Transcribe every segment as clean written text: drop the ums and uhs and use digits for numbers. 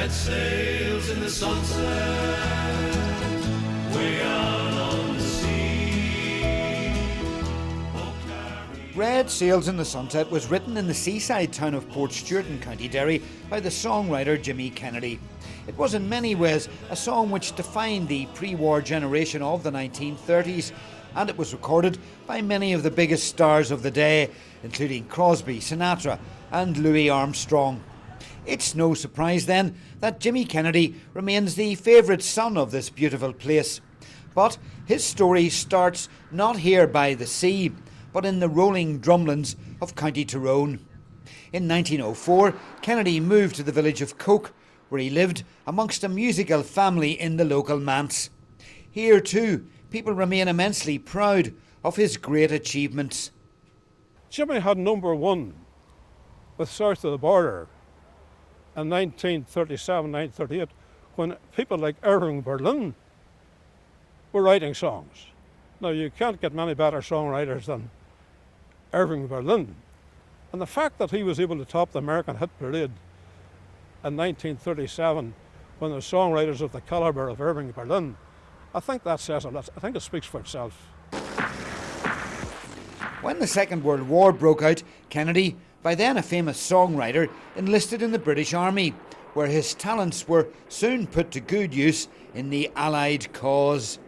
Red sails in the sunset, way out on the sea. Red Sails in the Sunset was written in the seaside town of Portstewart in County Derry by the songwriter Jimmy Kennedy. It was in many ways a song which defined the pre-war generation of the 1930s, and it was recorded by many of the biggest stars of the day, including Crosby, Sinatra and Louis Armstrong. It's no surprise then that Jimmy Kennedy remains the favourite son of this beautiful place. But his story starts not here by the sea, but in the rolling drumlins of County Tyrone. In 1904, Kennedy moved to the village of Coke, where he lived amongst a musical family in the local manse. Here too, people remain immensely proud of his great achievements. Jimmy had number one with South of the Border in 1937, 1938, when people like Irving Berlin were writing songs. Now, you can't get many better songwriters than Irving Berlin. And the fact that he was able to top the American hit parade in 1937 when the songwriters of the calibre of Irving Berlin, I think that says a lot. I think it speaks for itself. When the Second World War broke out, Kennedy, by then a famous songwriter, enlisted in the British Army, where his talents were soon put to good use in the Allied cause.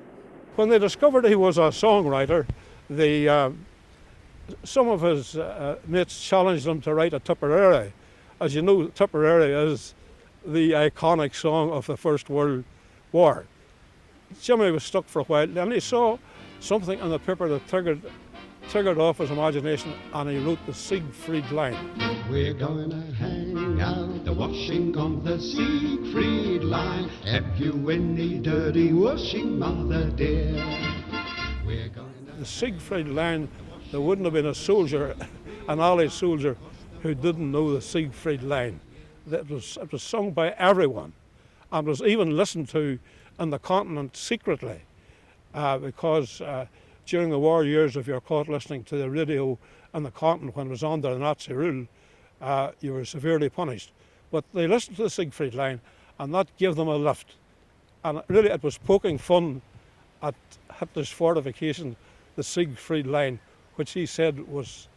When they discovered he was a songwriter, some of his mates challenged him to write a Tipperary. As you know, Tipperary is the iconic song of the First World War. Jimmy was stuck for a while, and he saw something in the paper that triggered off his imagination, and he wrote the Siegfried line. We're going to hang out the washing on the Siegfried line. Have you any dirty washing, mother dear? We're going to... The Siegfried line, there wouldn't have been a soldier, an Allied soldier, who didn't know the Siegfried line. It was sung by everyone, and was even listened to on the continent secretly, because during the war years, if you're caught listening to the radio on the continent when it was under the Nazi rule, you were severely punished. But they listened to the Siegfried line, and that gave them a lift. And really, it was poking fun at Hitler's fortification, the Siegfried line, which he said was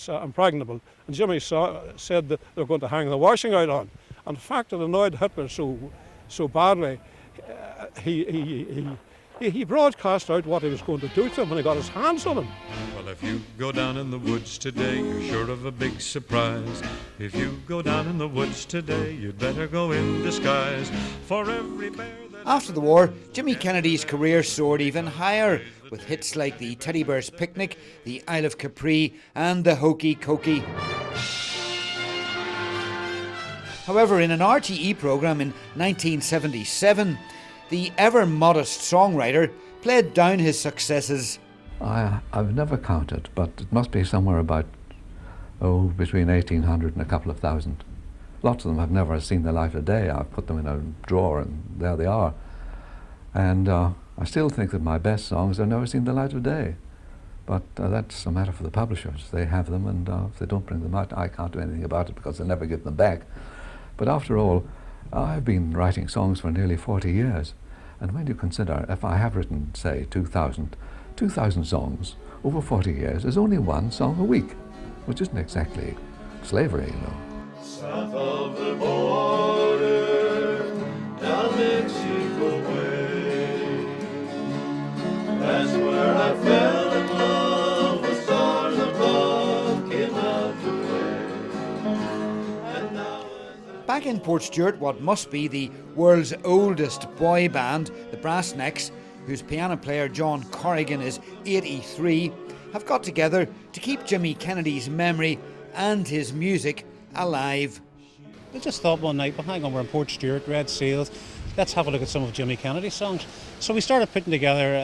impregnable. And Jimmy said that they were going to hang the washing out on. And the fact that it annoyed Hitler so badly, he broadcast out what he was going to do to him when he got his hands on him. Well, if you go down in the woods today, you're sure of a big surprise. If you go down in the woods today, you'd better go in disguise. For every bear that... After the war, Jimmy Kennedy's career soared even higher, with hits like the Teddy Bear's Picnic, the Isle of Capri and the Hokey Cokey. However, in an RTE programme in 1977, the ever-modest songwriter played down his successes. I've never counted, but it must be somewhere about, between 1,800 and a couple of thousand. Lots of them have never seen the light of day. I've put them in a drawer and there they are. And I still think that my best songs have never seen the light of day. But that's a matter for the publishers. They have them, and if they don't bring them out, I can't do anything about it because they'll never give them back. But after all, I've been writing songs for nearly 40 years, and when you consider if I have written, say, 2,000 songs over 40 years, there's only one song a week, which isn't exactly slavery, you know. South of the border, down Mexico way, that's where I fell in love with stars above came out to play. And now Back in Portstewart, what must be the world's oldest boy band, the Brassnecks, whose piano player John Corrigan is 83, have got together to keep Jimmy Kennedy's memory and his music alive. I just thought one night, well, hang on, we're in Portstewart, Red Sails, let's have a look at some of Jimmy Kennedy's songs. So we started putting together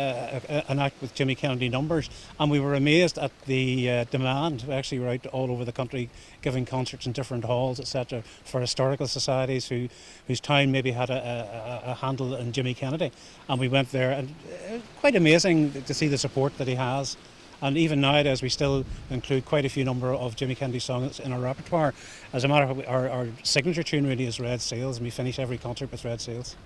an act with Jimmy Kennedy numbers, and we were amazed at the demand. We actually were out all over the country giving concerts in different halls, etc., for historical societies whose town maybe had a handle in Jimmy Kennedy. And we went there, and quite amazing to see the support that he has. And even nowadays, we still include quite a few number of Jimmy Kennedy songs in our repertoire. As a matter of fact, our signature tune really is Red Sails, and we finish every concert with Red Sails.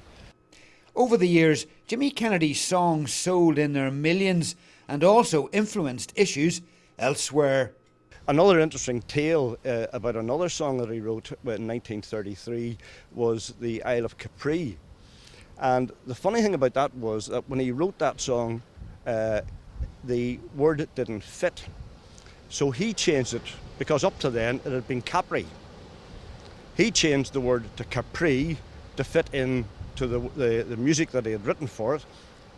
Over the years, Jimmy Kennedy's songs sold in their millions and also influenced issues elsewhere. Another interesting tale about another song that he wrote in 1933 was the Isle of Capri. And the funny thing about that was that when he wrote that song, the word didn't fit. So he changed it, because up to then it had been Capri. He changed the word to Capri to fit in to the music that he had written for it,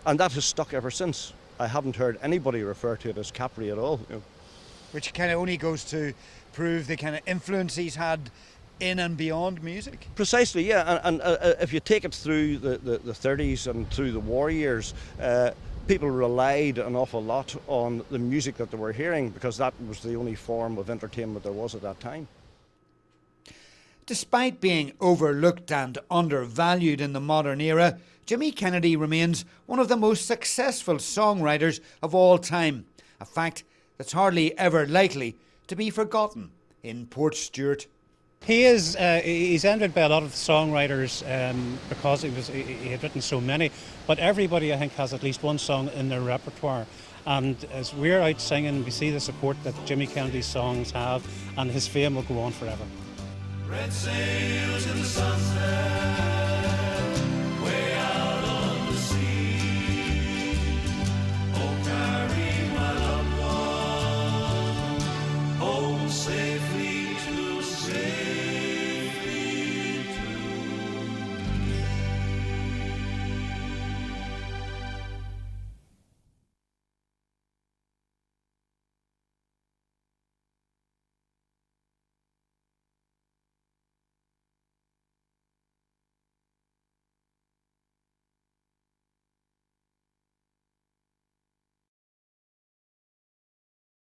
and that has stuck ever since. I haven't heard anybody refer to it as Capri at all. Which kind of only goes to prove the kind of influence he's had in and beyond music. Precisely, yeah, and if you take it through the 30s and through the war years, people relied an awful lot on the music that they were hearing, because that was the only form of entertainment there was at that time. Despite being overlooked and undervalued in the modern era, Jimmy Kennedy remains one of the most successful songwriters of all time, a fact that's hardly ever likely to be forgotten in Portstewart. He's envied by a lot of songwriters because he had written so many, but everybody, I think, has at least one song in their repertoire. And as we're out singing, we see the support that Jimmy Kennedy's songs have, and his fame will go on forever. Red sails in the sunset.